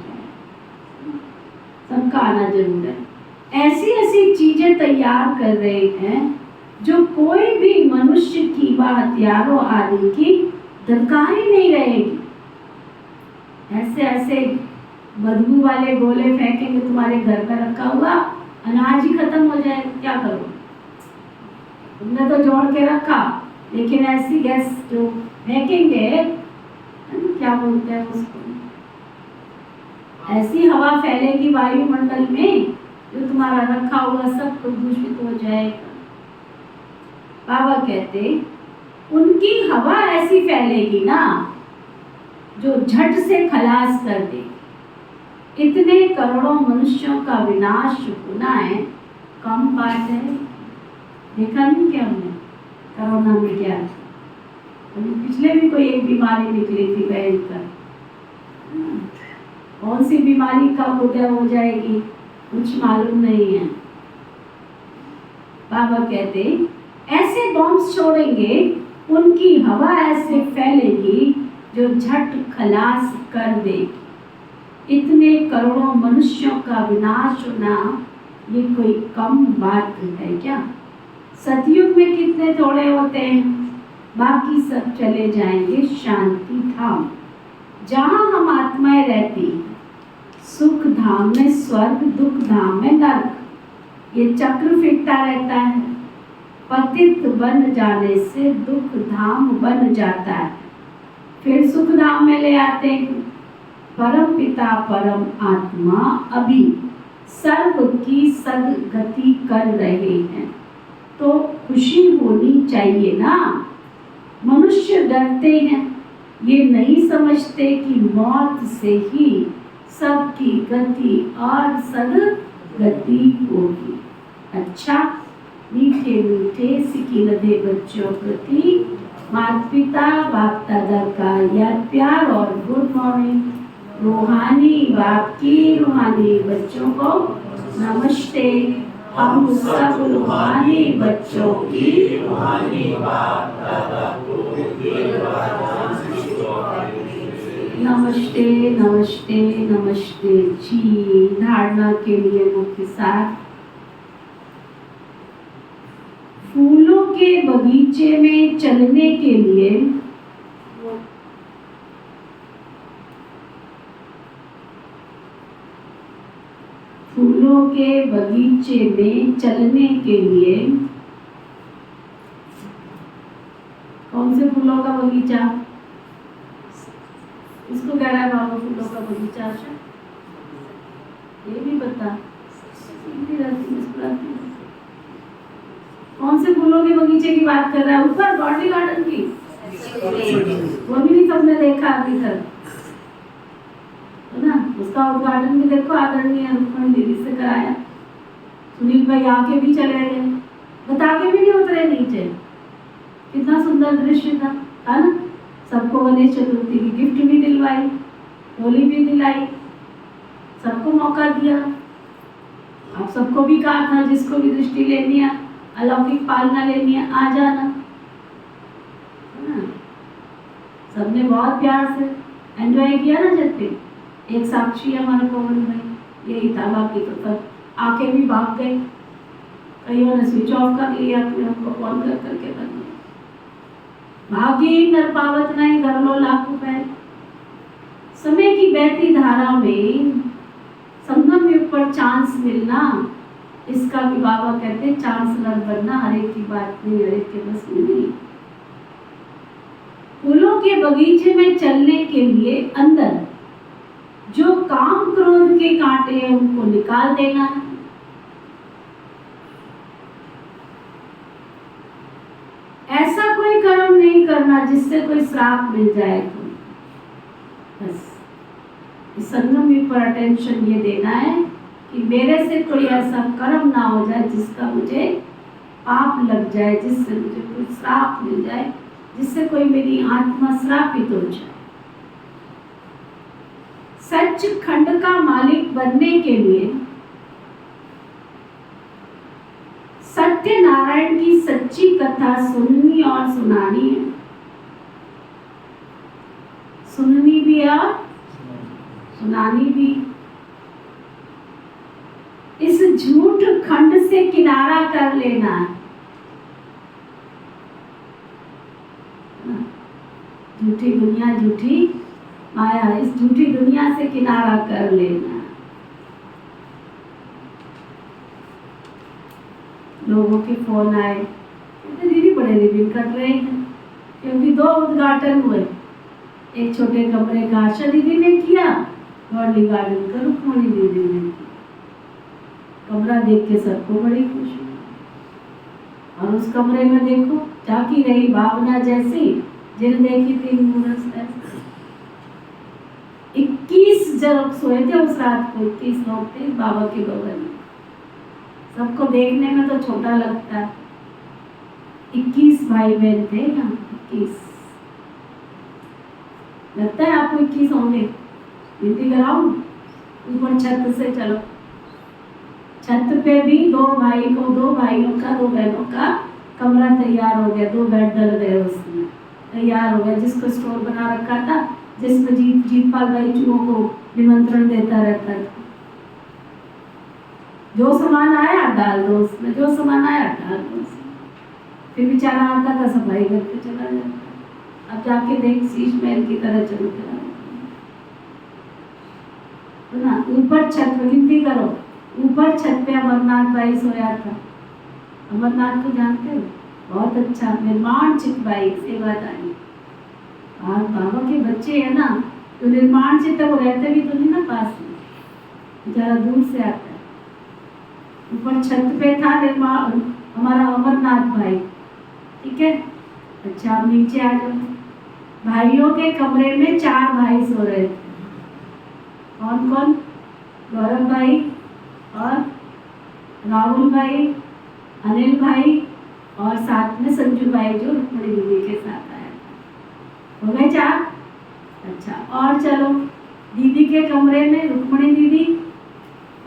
सबका आना जरूर है। ऐसी ऐसी चीजें तैयार कर रहे हैं जो कोई भी मनुष्य की व हथियारों आदि की दरकार ही नहीं रहेगी। ऐसे ऐसे बदबू वाले गोले फेंकेंगे तुम्हारे घर पर रखा हुआ, अनाज ही खत्म हो जाएगा, क्या करो? तुमने तो जोड़ के रखा, लेकिन ऐसी गैस जो फेंकेंगे, क्या बोलते हैं उसको, ऐसी हवा फैलेगी वायुमंडल में जो तुम्हारा रखा हुआ सब कुछ दूषित हो जाएगा। बाबा कहते उनकी हवा ऐसी फैलेगी ना जो झट से खलास कर दे। इतने करोड़ों मनुष्यों का विनाश होना है कम बात है। देखा नहीं क्या हमने कोरोना में क्या, पिछले भी कोई एक बीमारी निकली थी भयंकर, कौन सी बीमारी कब उदय हो जाएगी कुछ मालूम नहीं है। बाबा कहते ऐसे बॉम्ब छोड़ेंगे उनकी हवा ऐसे फैलेगी जो झट खलास कर देगी। इतने करोड़ों मनुष्यों का विनाश होना ये कोई कम बात है क्या? सतयुग में कितने थोड़े होते हैं, बाकी सब चले जाएंगे शांति धाम जहाँ हम आत्माएं रहती हैं। सुख धाम में स्वर्ग, दुख धाम में नरक, ये चक्र फिरता रहता है। पतित बन जाने से दुख धाम बन जाता है, फिर सुख धाम में ले आते हैं। परम पिता परम आत्मा अभी सर्व की सदगति कर रहे हैं, तो खुशी होनी चाहिए ना। मनुष्य डरते हैं, ये नहीं समझते कि मौत से ही सबकी गति और सदगति होगी। अच्छा, मीठे मीठे सिकिलधे बच्चों प्रति माता पिता बाप दादा का याद प्यार और गुड मॉर्निंग। रूहानी बाप की रूहानी बच्चों को नमस्ते। हम सब रूहानी बच्चों की रूहानी बाप दादा को नमस्ते नमस्ते नमस्ते जी। धारणा के लिए मुख्य सार, फूलों के बगीचे में चलने के लिए फूलों के बगीचे में चलने के लिए कौन से फूलों का बगीचा? इसको कह रहा है बाबा फूलों का बगीचा। अच्छा, ये भी बता। कौन से फूलों के बगीचे की बात कर रहा है? ऊपर गॉडली गार्डन की, वो भी नहीं सबने देखा अभी तक, है ना? उसका उद्घाटन भी देखो आदरणीय रुक्मणी दीदी से कराया। सुनील भाई आके भी चले गए, बता के भी नहीं उतरे नीचे। कितना सुंदर दृश्य था, है ना? सबको गणेश चतुर्थी की गिफ्ट भी दिलवाई, होली भी दिलाई, सबको मौका दिया। आप सबको भी कहा था जिसको भी दृष्टि लेनी है, अलौकिक पालना लेनी है, आ जाना, है ना? सबने बहुत प्यार से एंजॉय किया ना। जब एक साक्षी है हमारे पवन भाई, यही था, बाकी तो सब आके भी भाग गए। कईयों ने स्विच ऑफ कर लिया, फिर हमको फोन कर करके कर दिया। भागी नर पावत नहीं, कर लो लाख रुपए। समय की बहती धारा में संगम युग पर चांस मिलना, इसका भी बाबा कहते चांसलर बनना हर एक की बात नहीं, हर एक के बस में नहीं। फूलों के बगीचे में चलने के लिए अंदर जो काम क्रोध के कांटे हैं उनको निकाल देना है। ऐसा कोई कर्म नहीं करना जिससे कोई श्राप मिल जाए। तो बस इस संगम युग पर अटेंशन ये देना है कि मेरे से कोई ऐसा कर्म ना हो जाए जिसका मुझे पाप लग जाए, जिससे मुझे कोई श्राप मिल जाए, जिससे कोई मेरी आत्मा श्रापित हो जाए। सच खंड का मालिक बनने के लिए सत्य नारायण की सच्ची कथा सुननी और सुनानी है। सुननी भी और सुनानी भी। इस झूठ खंड से किनारा कर लेना है। झूठी दुनिया, झूठी माया, इस झूठी दुनिया से किनारा कर लेना। लोगों के फोन आए, दीदी बड़े रिबन कट रहे हैं, क्योंकि 2 उद्घाटन हुए। एक छोटे कमरे का आशा दीदी ने किया, गॉडली गार्डन का रुक्मणी दीदी ने किया। कमरा देख के सबको बड़ी खुशी हुई। और उस कमरे में देखो, झांकी रही भावना जैसी जिन देखी 3 मुहूर्त। 21 जब सोए थे उस रात को, 21 लोग थे बाबा के बगल में। सबको देखने में तो छोटा लगता है, 21 भाई बहन थे ना, 21। लगता है आपको 21 होंगे? गिनती कराऊं? ऊपर छत से चलो, छत पे भी 2 भाइयों का 2 बहनों का कमरा तैयार हो गया। 2 बेड डल गए उसमें, तैयार हो गया। जिसको स्टोर बना रखा था, जिसमें जीतपाल भाई चूहों को निमंत्रण देता रहता था। जो सामान आया डाल दो उसमें, जो सामान आया डाल दो उसमें। फिर बेचारा आता था, सफाई करके चला जाता। अब जाके देख, शीश महल की तरह चमक रहा है ना। ऊपर छत पे गिनती करो, ऊपर छत पे अमरनाथ भाई सोया था। अमरनाथ को जानते हो? बहुत अच्छा निर्माण चित भाई, सेवादारी। और बाबा के बच्चे है ना, तो निर्माण चित वो रहते भी तो नहीं ना पास में, जरा दूर से आता है। ऊपर छत पे था निर्माण हमारा अमरनाथ भाई, ठीक है। अच्छा अब नीचे आ जाओ। भाइयों के कमरे में 4 भाई सो रहे थे। कौन कौन? गौरव भाई और राहुल भाई, अनिल भाई और साथ में संजू भाई जो रुक्मणी दीदी के साथ आया था। हो गए 4? अच्छा और चलो, दीदी के कमरे में रुक्मणी दीदी,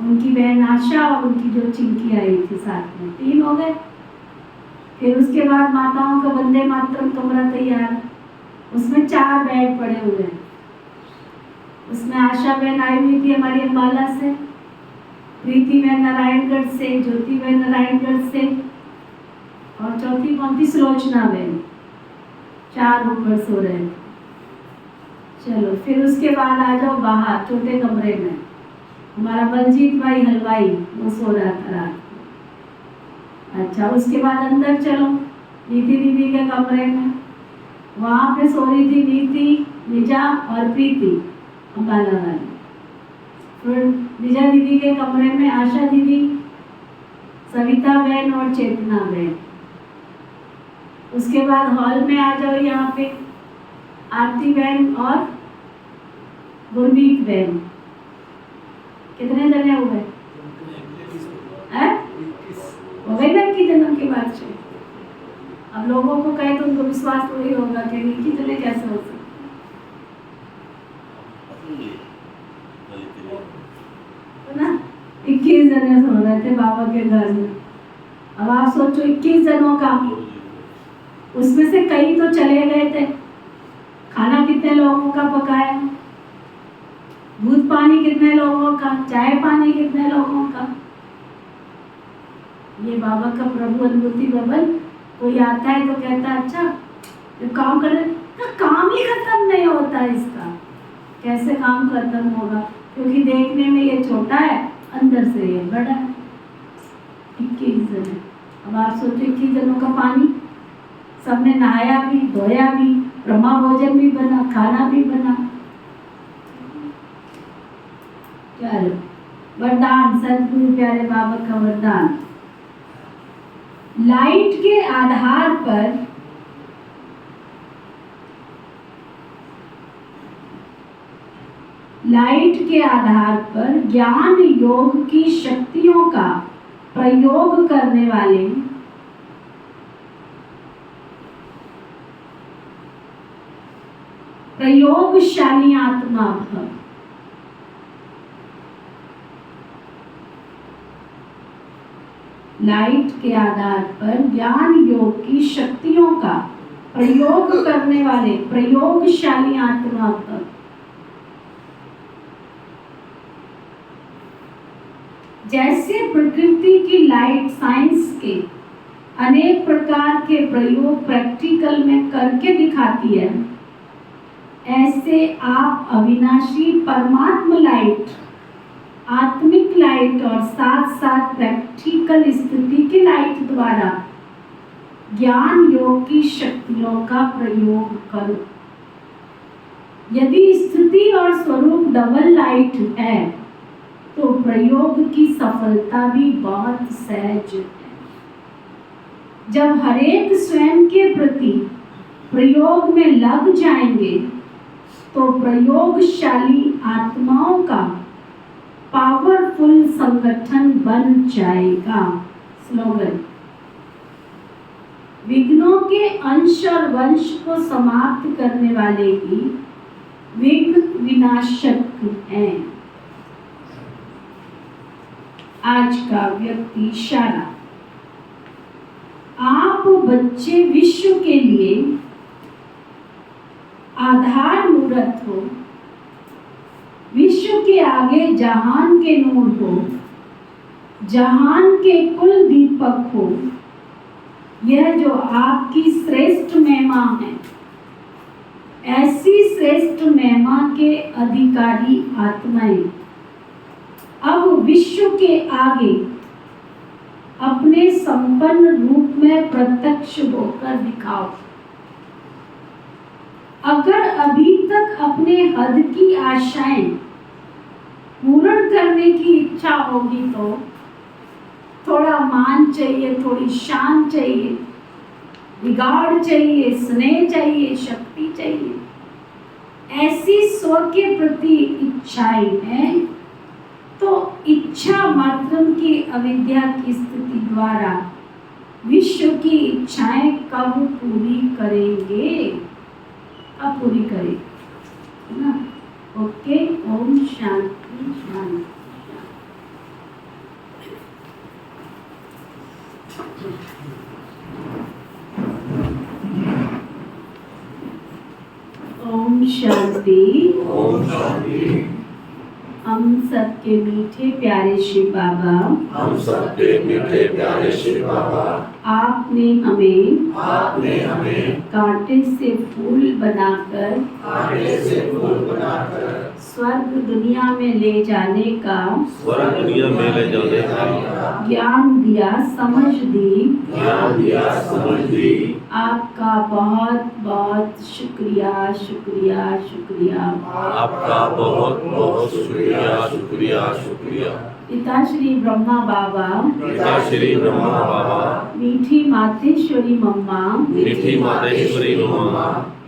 उनकी बहन आशा और उनकी जो चिंकी आई थी साथ में, 3 हो गए। फिर उसके बाद माताओं का वंदे मातरम कमरा तैयार, उसमें 4 बेड पड़े हुए हैं। उसमें आशा बहन आई हुई थी हमारी अम्बाला से, प्रीति बहन नारायणगढ़ से, ज्योति बहन नारायणगढ़ से और चौथी कौन थी? सुलोचना बहन। 4 ऊपर सो रहे हैं। चलो फिर उसके बाद आ जाओ बाहर छोटे कमरे में, हमारा बलजीत भाई हलवाई वो सो रहा था रात को। अच्छा उसके बाद अंदर चलो नीति दीदी के कमरे में, वहाँ पे सो रही थी नीति, निजा और प्रीति अम्बाला वाली। फिर निजा दीदी के कमरे में आशा दीदी, सविता बहन और चेतना बहन। उसके बाद हॉल में आ जाओ, यहाँ पे आरती बहन और गुरमीत बहन। कितने जने हो गए? हो गए ना 21 जनों की बात से। अब लोगों को कहे तो उनको विश्वास तो ही होगा कि कितने कैसे हो सकते ना। 21 जने सो रहे थे बाबा के घर में। अब आप सोचो 21 जनों का, उसमें से कई तो चले गए थे। खाना कितने लोगों का पकाया, दूध पानी कितने लोगों का, चाय पानी कितने लोगों का। ये बाबा का प्रभु अनुभूति भवन, कोई आता है तो कहता है अच्छा जब काम कर रहे, काम ही खत्म नहीं होता इसका। कैसे काम खत्म होगा? क्योंकि देखने में ये छोटा है, अंदर से ये बड़ा है। 21 जन। अब आप सोचो 21 जनों का पानी, सबने नहाया भी, धोया भी, ब्रह्मा भोजन भी बना, खाना भी बना। चलो वरदान, सतगुरु प्यारे बाबा का वरदान। लाइट के आधार पर ज्ञान योग की शक्तियों का प्रयोग करने वाले प्रयोगशाली आत्मा भव। लाइट के आधार पर ज्ञान योग की शक्तियों का प्रयोग करने वाले प्रयोगशाली आत्मा भव। जैसे प्रकृति की लाइट साइंस के अनेक प्रकार के प्रयोग प्रैक्टिकल में करके दिखाती है, ऐसे आप अविनाशी परमात्मा लाइट, आत्मिक लाइट और साथ साथ प्रैक्टिकल स्थिति की लाइट द्वारा ज्ञान योग की शक्तियों का प्रयोग करो। यदि स्थिति और स्वरूप डबल लाइट है तो प्रयोग की सफलता भी बहुत सहज है। जब हरेक स्वयं के प्रति प्रयोग में लग जाएंगे तो प्रयोगशाली आत्माओं का पावरफुल संगठन बन जाएगा। स्लोगन, विघ्नों के अंश और वंश को समाप्त करने वाले ही विघ्न विनाशक हैं। आज का व्यक्ति इशारा। आप बच्चे विश्व के लिए आधार मूर्त हो, विश्व के आगे जहान के नूर हो, जहान के कुल दीपक हो। यह जो आपकी श्रेष्ठ महिमा है, ऐसी श्रेष्ठ महिमा के अधिकारी आत्माएं अब विश्व के आगे अपने संपन्न रूप में प्रत्यक्ष होकर दिखाओ। अगर अभी तक अपने हद की आशाएं पूर्ण करने की इच्छा होगी तो थोड़ा मान चाहिए, थोड़ी शान चाहिए, रिगार्ड चाहिए, स्नेह चाहिए, शक्ति चाहिए। ऐसी स्व के प्रति इच्छाएं हैं, तो इच्छा मात्र की अविद्या की स्थिति द्वारा विश्व की इच्छाएं कब पूरी करेंगे? कब पूरी करेंगे, है ना? ओके, ओम शांति शांति। ओम शांति। ओम शांति। हम सबके मीठे प्यारे शिव बाबा, हम सबके मीठे प्यारे शिव बाबा, आपने हमें कांटे से फूल बनाकर स्वर्ग दुनिया में ले जाने का ज्ञान दिया, समझ दी। आपका बहुत बहुत शुक्रिया, शुक्रिया, शुक्रिया। आपका बहुत बहुत शुक्रिया, शुक्रिया, शुक्रिया। पिता श्री ब्रह्मा बाबा, मीठी मातेश्वरी मम्मा,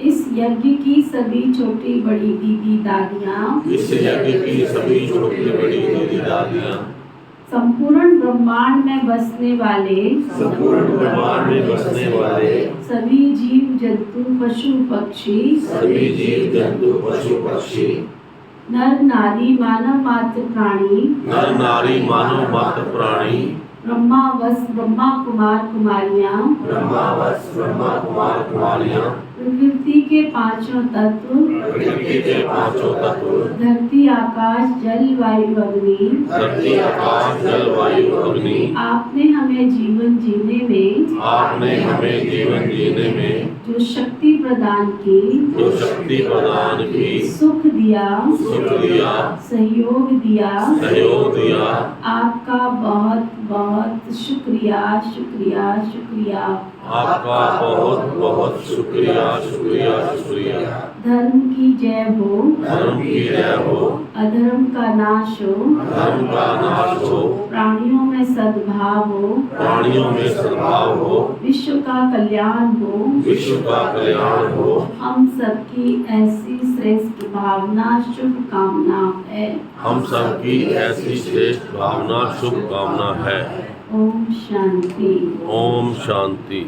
इस यज्ञ की सभी छोटी बड़ी दीदी दादियाँ, संपूर्ण ब्रह्मांड में बसने वाले सभी जीव जंतु पशु पक्षी, नर नारी मानव मात्र प्राणी, ब्रह्मा कुमार कुमारियाँ, प्रकृति के पांचों तत्व, धरती आकाश जल वायु अग्नि, आपने हमें जीवन जीने में जो शक्ति प्रदान की, सुख दिया, सहयोग दिया, आपका बहुत बहुत शुक्रिया, शुक्रिया, शुक्रिया। आपका बहुत बहुत शुक्रिया, शुक्रिया, शुक्रिया। धर्म की जय हो, अधर्म का नाश हो, प्राणियों में सद्भाव हो, विश्व का कल्याण हो, हम सबकी ऐसी श्रेष्ठ भावना शुभकामना है। शुभकामना है। ओम शांति। ओम शांति।